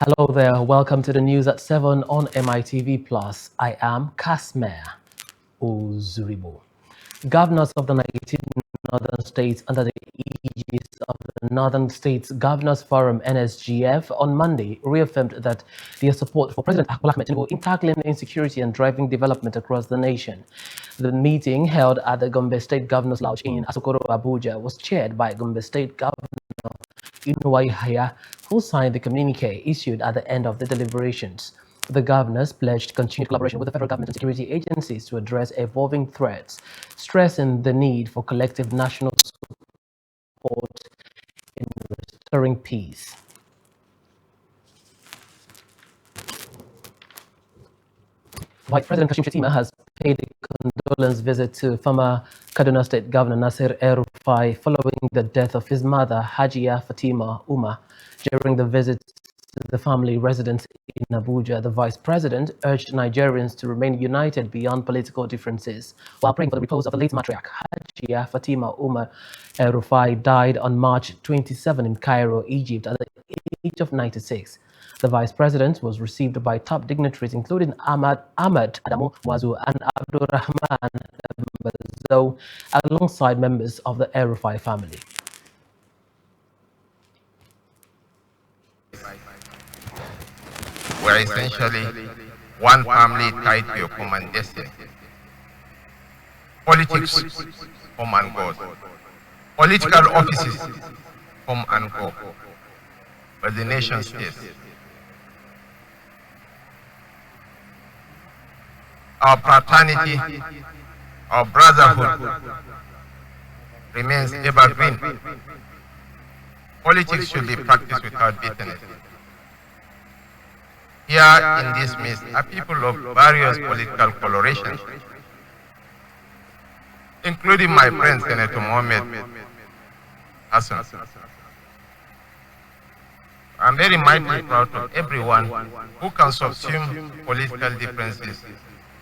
Hello there, welcome to the news at 7 on MITV Plus. I am Kasmer Ozuribo. Governors of the 19 northern states under the aegis of the Northern States Governors Forum NSGF on Monday reaffirmed that their support for President Bola Ahmed Tinubu in tackling insecurity and driving development across the nation. The meeting held at the Gombe State Governors Lodge in Asokoro, Abuja was chaired by Gombe State Governor Inuwa Yahaya, who signed the communique issued at the end of the deliberations. The governors pledged continued collaboration with the federal government and security agencies to address evolving threats, stressing the need for collective national support in restoring peace. Vice President Kashim Shettima has paid a condolence visit to former Kaduna State Governor Nasir El-Rufai following the death of his mother, Hajiya Fatima Umar. During the visit to the family residence in Abuja, the Vice President urged Nigerians to remain united beyond political differences, while praying for the repose of the late matriarch. Hajiya Fatima Umar El-Rufai died on March 27 in Cairo, Egypt, at the age of 96. The Vice President was received by top dignitaries including Ahmad Adamu Wazu and Abdurrahman Bazow, alongside members of the El-Rufai family. We're essentially one family tied to a common destiny. Politics come and go. Political offices come and go. But the nation stays. Our fraternity, our brotherhood remains evergreen. Politics should be practiced without bitterness. Here in this midst are people of various political colorations, including my friend Senator Mohammed Hassan. I'm very mightily proud of everyone who can subsume political differences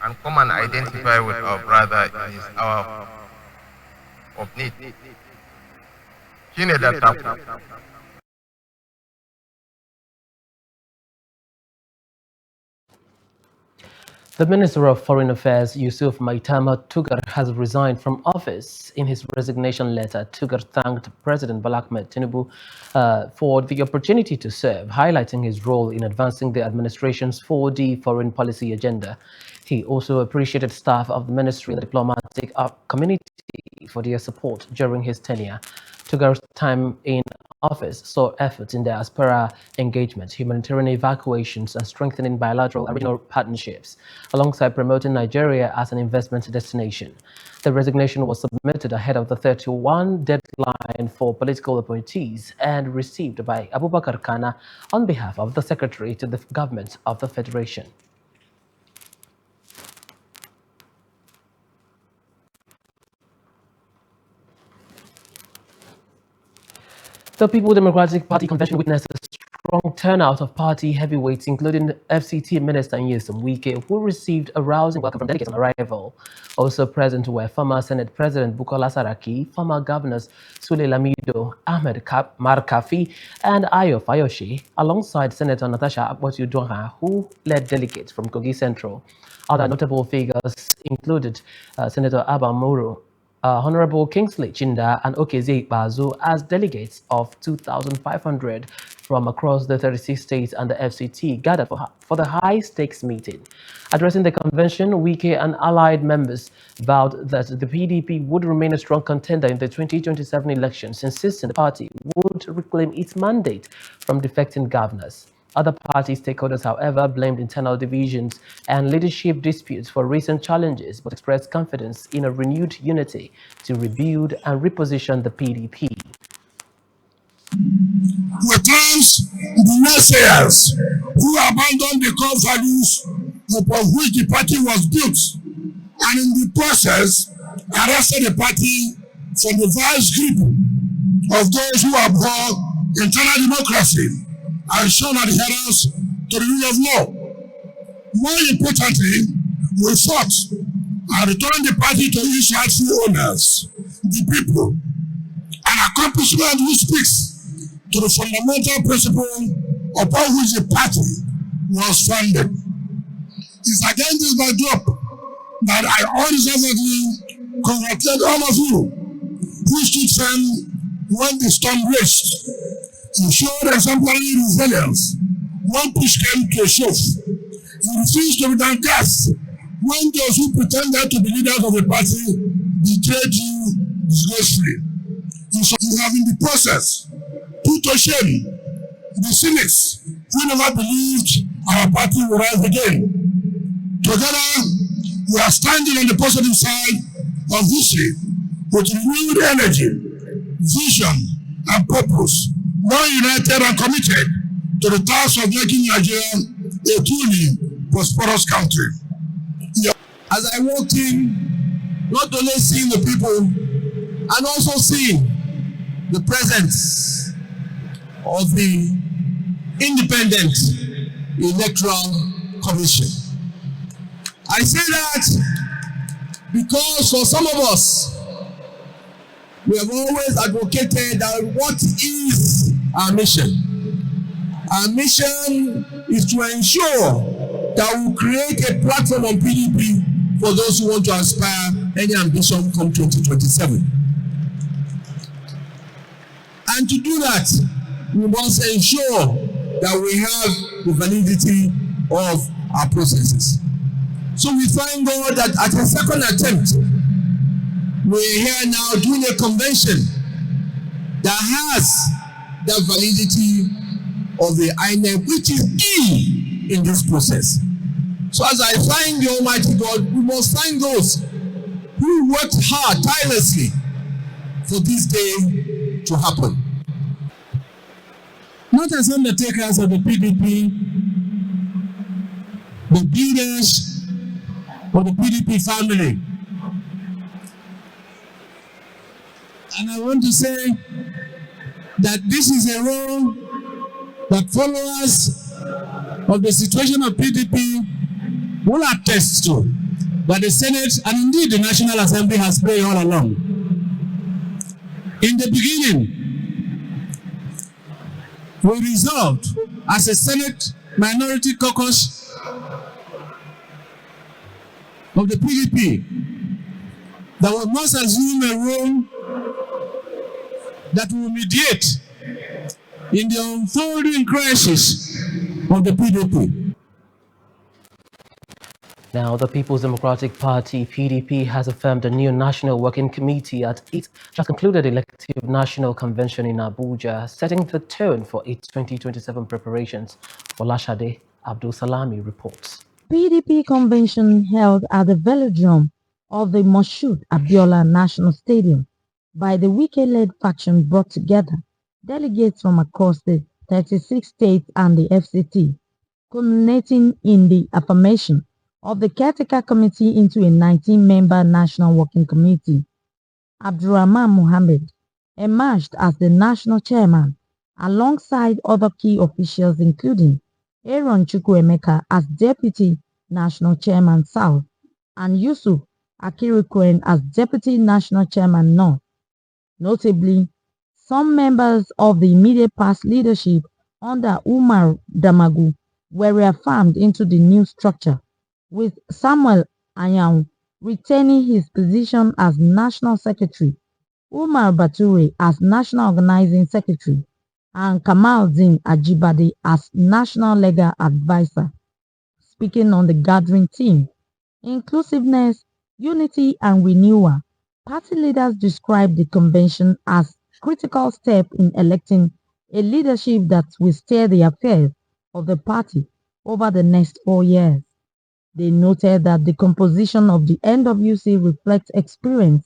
and come and identify with our brother in his hour of need. The Minister of Foreign Affairs, Yusuf Maitama Tugar, has resigned from office. In his resignation letter, Tugar thanked President Bola Ahmed Tinubu for the opportunity to serve, highlighting his role in advancing the administration's 4D foreign policy agenda. He also appreciated staff of the ministry and the diplomatic community for their support during his tenure. Tugar's time in office saw efforts in diaspora engagement, humanitarian evacuations, and strengthening bilateral and regional partnerships, alongside promoting Nigeria as an investment destination. The resignation was submitted ahead of the 31 deadline for political appointees and received by Abubakar Kana on behalf of the Secretary to the Government of the Federation. The People Democratic Party convention witnessed a strong turnout of party heavyweights, including FCT Minister Nyesom Wike, who received a rousing welcome from delegates on arrival. Also present were former Senate President Bukola Saraki, former governors Sule Lamido, Ahmed Markafi, and Ayo Fayoshe, alongside Senator Natasha Akpoti-Uduaghan, who led delegates from Kogi Central. Other notable figures included Senator Abba Moro, Honorable Kingsley Chinda and Okeze Bazu as delegates of 2,500 from across the 36 states and the FCT gathered for the high-stakes meeting. Addressing the convention, Wike and allied members vowed that the PDP would remain a strong contender in the 2027 elections, insisting the party would reclaim its mandate from defecting governors. Other party stakeholders, however, blamed internal divisions and leadership disputes for recent challenges, but expressed confidence in a renewed unity to rebuild and reposition the PDP. With times, the naysayers who abandoned the core values upon which the party was built, and in the process, arrested the party from the vice grip of those who abhor internal democracy and shown adherence to the rule of law. More importantly, we fought and returned the party to its rightful owners, the people, an accomplishment which speaks to the fundamental principle upon which the party was founded. It's against this backdrop that I unreservedly congratulate all of you who stood firm when the storm raged. You showed exemplary resilience when push came to a shove. You refused to be downcast when those who pretended to be leaders of the party betrayed you disgracefully. You have in the process put to shame the cynics who never believed our party would rise again. Together, we are standing on the positive side of history with renewed energy, vision, and purpose, more united and committed to the task of making Nigeria a truly prosperous country. As I walked in, not only seeing the people, and also seeing the presence of the Independent Electoral Commission. I say that because for some of us, we have always advocated that what is our mission? Our mission is to ensure that we create a platform on PDP for those who want to aspire any ambition come 2027. And to do that, we must ensure that we have the validity of our processes. So we thank God that at a second attempt, we're here now doing a convention that has the validity of the INEC, which is key in this process. So as I thank the Almighty God, we must thank those who worked hard, tirelessly, for this day to happen. Not as undertakers of the PDP, the builders of the PDP family. And I want to say that this is a role that followers of the situation of PDP will attest to, that the Senate and indeed the National Assembly has played all along. In the beginning, we resolved as a Senate Minority Caucus of the PDP that we must assume a role that will mediate in the unfolding crisis of the PDP. Now, the People's Democratic Party, PDP, has affirmed a new National Working Committee at its just concluded elective national convention in Abuja, setting the tone for its 2027 preparations. Olashade Abdul Salami reports. PDP convention held at the velodrome of the Moshood Abiola National Stadium by the Wike-led faction brought together delegates from across the 36 states and the FCT, culminating in the affirmation of the caretaker committee into a 19-member National Working Committee. Abdurrahman Mohammed emerged as the national chairman, alongside other key officials including Aaron Chukwuemeka as Deputy National Chairman South and Yusuf Akirikwen as Deputy National Chairman North. Notably, some members of the immediate past leadership under Umar Damagu were reaffirmed into the new structure, with Samuel Anyanwu retaining his position as National Secretary, Umar Bature as National Organizing Secretary, and Kamaldeen Ajibade as National Legal Advisor. Speaking on the gathering theme, inclusiveness, unity and renewal, party leaders described the convention as a critical step in electing a leadership that will steer the affairs of the party over the next 4 years. They noted that the composition of the NWC reflects experience,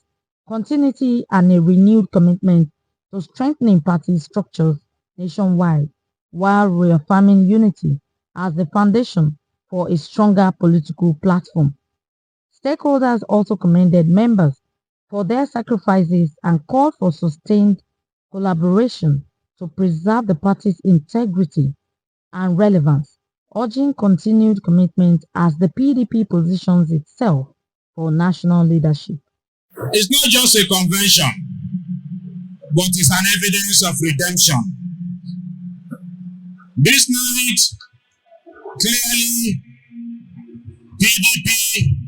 continuity and a renewed commitment to strengthening party structures nationwide, while reaffirming unity as the foundation for a stronger political platform. Stakeholders also commended members for their sacrifices and called for sustained collaboration to preserve the party's integrity and relevance, urging continued commitment as the PDP positions itself for national leadership. It's not just a convention, but it's an evidence of redemption. This night, clearly, PDP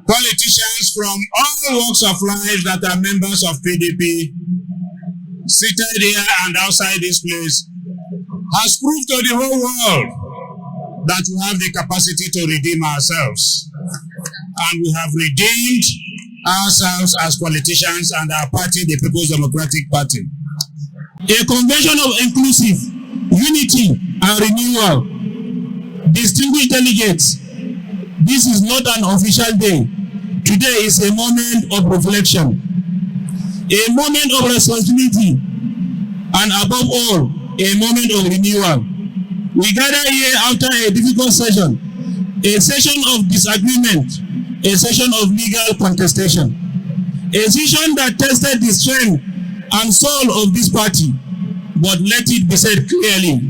politicians from all walks of life that are members of PDP, seated here and outside this place, has proved to the whole world that we have the capacity to redeem ourselves. And we have redeemed ourselves as politicians and our party, the People's Democratic Party. A convention of inclusive unity and renewal. Distinguished delegates, this is not an official day. Today is a moment of reflection, a moment of responsibility, and above all, a moment of renewal. We gather here after a difficult session, a session of disagreement, a session of legal contestation, a session that tested the strength and soul of this party, but let it be said clearly.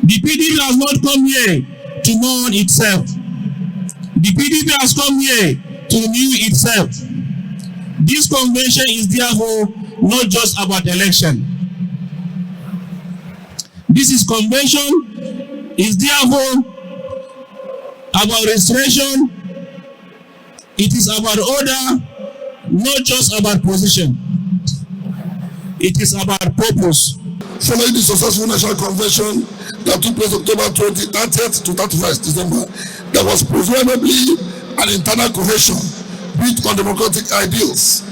The PDP has not come here to mourn itself. The PDP has come here to renew itself. This convention is therefore not just about election. This convention is therefore about restoration. It is about order, not just about position. It is about purpose. Following the successful national convention that took place October 30th to 31st December, there was presumably an internal cohesion built on democratic ideals.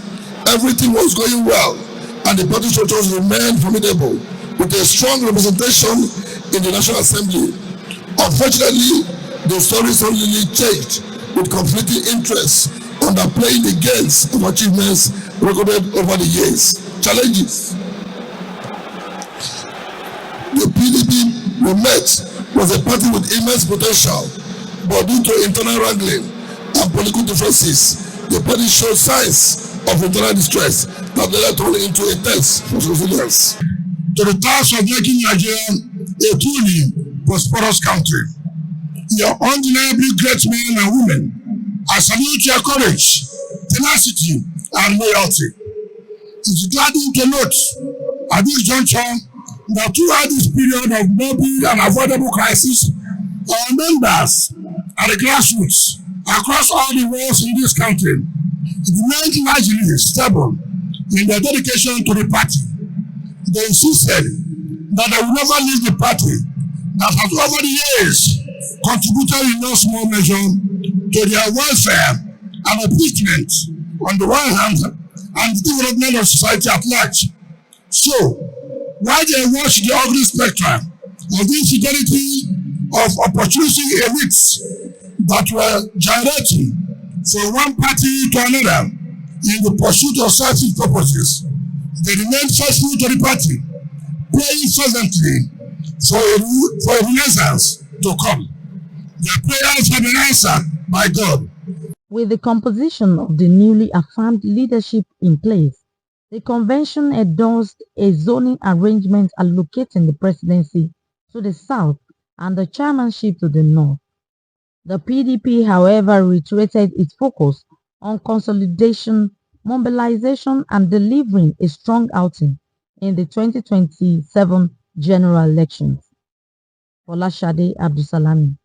Everything was going well, and the party structures remained formidable, with a strong representation in the National Assembly. Unfortunately, the story suddenly changed, with conflicting interests underplaying the gains of achievements recorded over the years. Challenges. The PDP we met was a party with immense potential, but due to internal wrangling and political differences, the party showed signs of internal distress that led to into a test for resilience. To the task of making Nigeria a truly prosperous country, your undeniably great men and women, I salute your courage, tenacity, and loyalty. It's gladdening to note at this juncture that throughout this period of mobile and avoidable crisis, our members at the grassroots across all the walls in this country remained largely stable in their dedication to the party. They insisted that they would never leave the party that has over the years contributed in no small measure to their welfare and upliftment on the one hand and the development of society at large. So, while they watch the ugly spectrum of the infidelity of opportunistic elites that were gyrating from one party to another in the pursuit of selfish purposes, they remained faithful to the party, praying fervently for a renaissance to come. Their prayers have been answered by God. With the composition of the newly affirmed leadership in place, the convention endorsed a zoning arrangement allocating the presidency to the south and the chairmanship to the north. The PDP, however, reiterated its focus on consolidation, mobilization, and delivering a strong outing in the 2027 general elections. Folashade Abdusalami,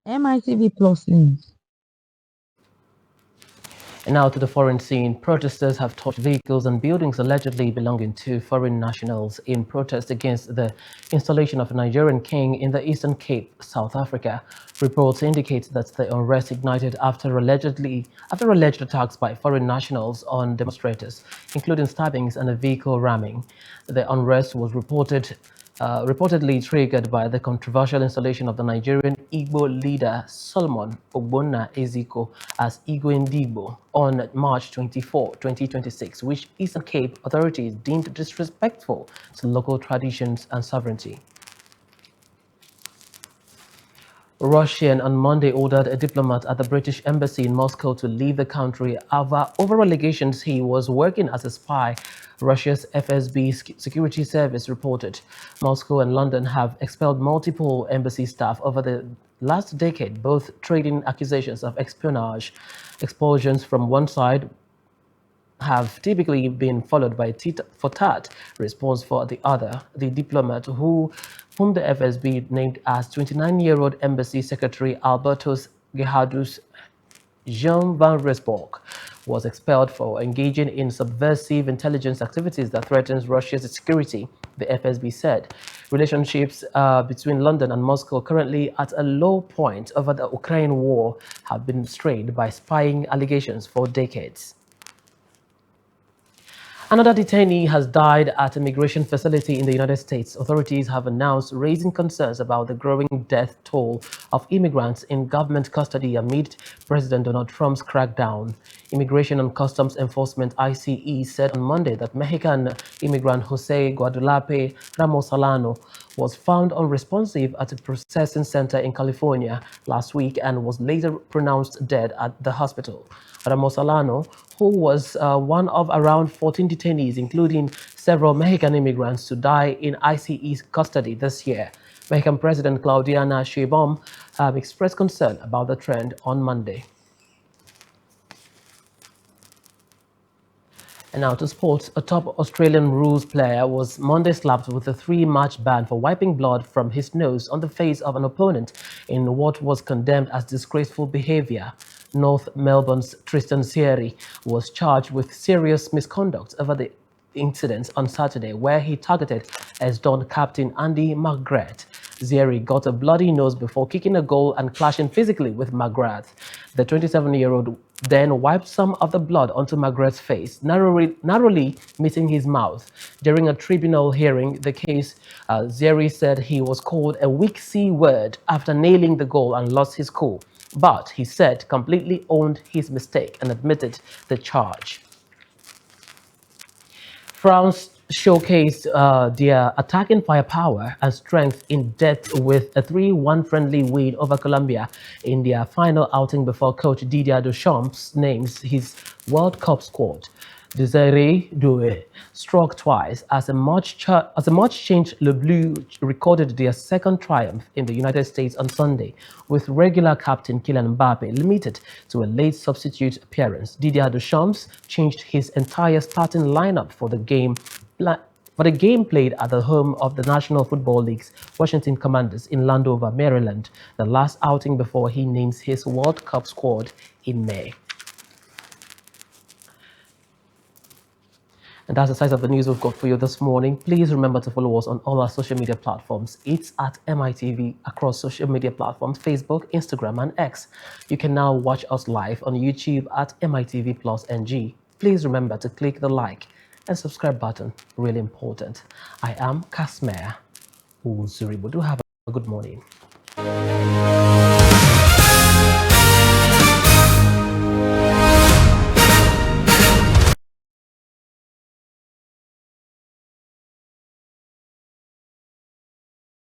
MITV Plus News. And now to the foreign scene. Protesters have torched vehicles and buildings allegedly belonging to foreign nationals in protest against the installation of a Nigerian king in the Eastern Cape, South Africa. Reports indicate that the unrest ignited after alleged attacks by foreign nationals on demonstrators, including stabbings and a vehicle ramming. The unrest was reportedly triggered by the controversial installation of the Nigerian Igbo leader Solomon Ogbonna Eziko as Igwe Ndigbo on March 24, 2026, which Eastern Cape authorities deemed disrespectful to local traditions and sovereignty. Russia on Monday ordered a diplomat at the British embassy in Moscow to leave the country over allegations he was working as a spy, Russia's FSB security service reported. Moscow and London have expelled multiple embassy staff over the last decade, both trading accusations of espionage. Expulsions from one side have typically been followed by tit for tat response for the other. The diplomat whom the FSB named as 29-year-old Embassy Secretary Albertus Gerhardus Jean van Rensburg was expelled for engaging in subversive intelligence activities that threatens Russia's security, the FSB said. Relationships between London and Moscow, currently at a low point over the Ukraine war, have been strained by spying allegations for decades. Another detainee has died at a migration facility in the United States. Authorities have announced raising concerns about the growing death toll of immigrants in government custody amid President Donald Trump's crackdown. Immigration and Customs Enforcement ICE said on Monday that Mexican immigrant Jose Guadalupe Ramos Solano was found unresponsive at a processing center in California last week and was later pronounced dead at the hospital. Ramos Solano, who was one of around 14 detainees, including several Mexican immigrants, to die in ICE's custody this year. Mexican President Claudiana Sheinbaum expressed concern about the trend on Monday. And now to sports. A top Australian rules player was Monday slapped with a 3-match ban for wiping blood from his nose on the face of an opponent in what was condemned as disgraceful behaviour. North Melbourne's Tristan Xerri was charged with serious misconduct over the incident on Saturday, where he targeted ex-Don captain Andy McGrath. Xerri got a bloody nose before kicking a goal and clashing physically with McGrath. The 27-year-old then wiped some of the blood onto McGrath's face, narrowly missing his mouth. During a tribunal hearing the case, Xerri said he was called a weak C word after nailing the goal and lost his cool. But he said completely owned his mistake and admitted the charge. France showcased their attacking firepower and strength in depth with a 3-1 friendly win over Colombia in their final outing before coach Didier Deschamps names his World Cup squad. Desiree Doué struck twice as a much-changed Le Bleu recorded their second triumph in the United States on Sunday, with regular captain Kylian Mbappe limited to a late substitute appearance. Didier Deschamps changed his entire starting lineup for the game played at the home of the National Football League's Washington Commanders in Landover, Maryland, the last outing before he names his World Cup squad in May. And that's the size of the news we've got for you this morning. Please remember to follow us on all our social media platforms. It's at MITV across social media platforms, Facebook, Instagram, and X. You can now watch us live on YouTube at MITV Plus NG. Please remember to click the like and subscribe button. Really important. I am Kasmer Uzuribo. Do have a good morning.